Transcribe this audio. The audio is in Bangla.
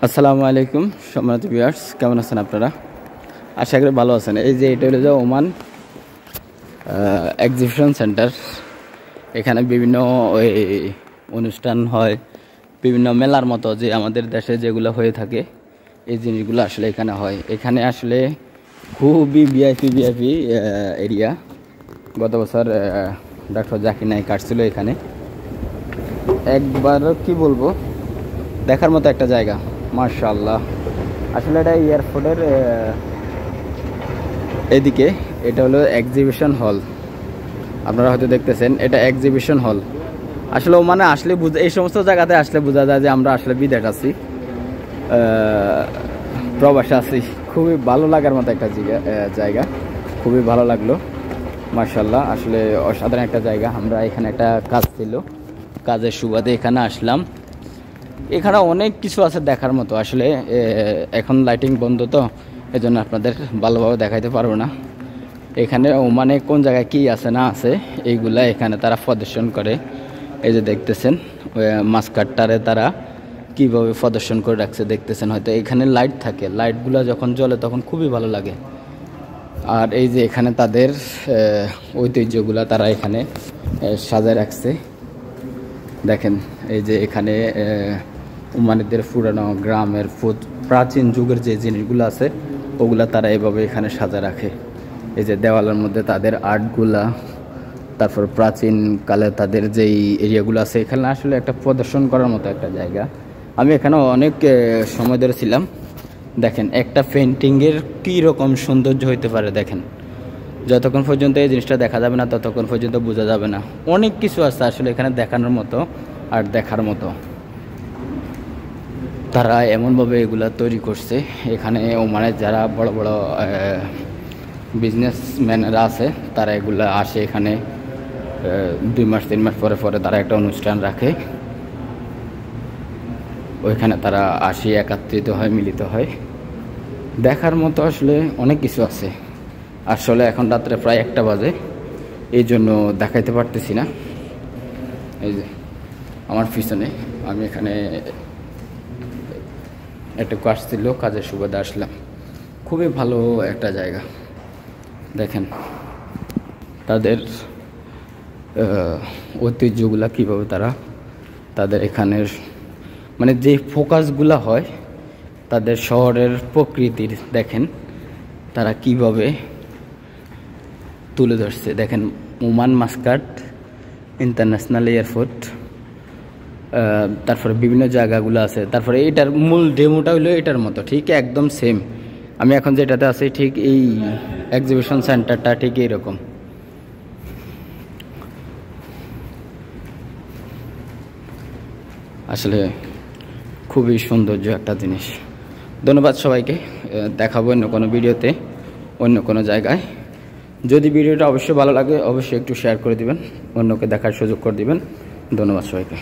আসসালামু আলাইকুম সম্মানিত ভিউয়ার্স, কেমন আছেন আপনারা? আশা করি ভালো আছেন। এই যে এটা হলো যে ওমান এক্সিবিশন সেন্টার। এখানে বিভিন্ন অনুষ্ঠান হয়, বিভিন্ন মেলার মতো যে আমাদের দেশে যেগুলো হয়ে থাকে এই জিনিসগুলো আসলে এখানে হয়। এখানে আসলে খুবই ভিআইপি এরিয়া। গত বছর ডক্টর জাকির নায়েক আসছিল এখানে। একবার কি বলবো, দেখার মতো একটা জায়গা, মাশাআল্লাহ। আসলে এটা এয়ারপোর্টের এদিকে, এটা হলো এক্সিবিশন হল। আপনারা হয়তো দেখতেছেন এটা এক্সিবিশন হল। আসলে মানে আসলে এই সমস্ত জায়গাতে আসলে বোঝা যায় যে আমরা আসলে বিদেশ আছি, প্রবাসে আছি। খুবই ভালো লাগার মতো একটা জায়গা, খুবই ভালো লাগলো, মাশাআল্লাহ। আসলে অসাধারণ একটা জায়গা। আমরা এখানে একটা কাজ ছিল, কাজের সুবাদে এখানে আসলাম। এখানে অনেক কিছু আছে দেখার মতো। আসলে এখন লাইটিং বন্ধ, তো এজন্য আপনাদের ভালোভাবে দেখাইতে পারবো না। এখানে মানে কোন জায়গায় কি আছে না আছে এইগুলা এখানে তারা প্রদর্শন করে। এই যে দেখতেছেন মাস্কাটটারে তারা কিভাবে প্রদর্শন করে রাখছে দেখতেছেন। হয়তো এখানে লাইট থাকে, লাইটগুলো যখন জ্বলে তখন খুবই ভালো লাগে। আর এই যে এখানে তাদের ঐতিহ্যগুলা তারা এখানে সাজায় রাখছে। দেখেন এই যে এখানে ওমানিদের পুরানো গ্রামের প্রাচীন যুগের যে জিনিসগুলো আছে ওগুলা তারা এভাবে এখানে সাজা রাখে। এই যে দেওয়ালের মধ্যে তাদের আর্টগুলা, তারপর প্রাচীন কালে তাদের যেই এরিয়াগুলো আছে, এখানে আসলে একটা প্রদর্শন করার মতো একটা জায়গা। আমি এখানে অনেক সময় ধরে ছিলাম। দেখেন একটা পেন্টিংয়ের কী রকম সৌন্দর্য হইতে পারে। দেখেন যতক্ষণ পর্যন্ত এই জিনিসটা দেখা যাবে না ততক্ষণ পর্যন্ত বোঝা যাবে না। অনেক কিছু আছে আসলে এখানে দেখানোর মতো আর দেখার মতো। তারা এমনভাবে এগুলা তৈরি করছে। এখানে ওমানের যারা বড় বড় বিজনেসম্যানরা আছে তারা এগুলা আসে এখানে 2 মাস 3 মাস পরে পরে তারা একটা অনুষ্ঠান রাখে। ওইখানে তারা আসে, একত্রিত হয়, মিলিত হয়। দেখার মতো আসলে অনেক কিছু আছে। আসলে এখন রাত্রে প্রায় 1টা বাজে, এই জন্য দেখাইতে পারতেছি না। এই যে আমার পিছনে আমি এখানে একটা কাজ ছিল, কাজের সুবাদে আসলাম। খুবই ভালো একটা জায়গা। দেখেন তাদের ঐতিহ্যগুলা কীভাবে তারা তাদের এখানের মানে যে ফোকাসগুলা হয় তাদের শহরের প্রকৃতির, দেখেন তারা কিভাবে তুলে ধরছে। দেখেন ওমান মাস্কাট ইন্টারন্যাশনাল এয়ারপোর্ট, তারপরে বিভিন্ন জায়গাগুলো আছে। তারপরে এটার মূল ডেমোটা হলো এটার মতো, ঠিক একদম সেম। আমি এখন যেটাতে আছি ঠিক এই এক্সিবিশন সেন্টারটা ঠিক এইরকম। আসলে খুবই সৌন্দর্য একটা জিনিস। ধন্যবাদ সবাইকে। দেখাবো অন্য কোনো ভিডিওতে, অন্য কোনো জায়গায়। যদি ভিডিওটা অবশ্যই ভালো লাগে অবশ্যই একটু শেয়ার করে দিবেন, অন্যকে দেখার সুযোগ করে দিবেন। ধন্যবাদ সবাইকে।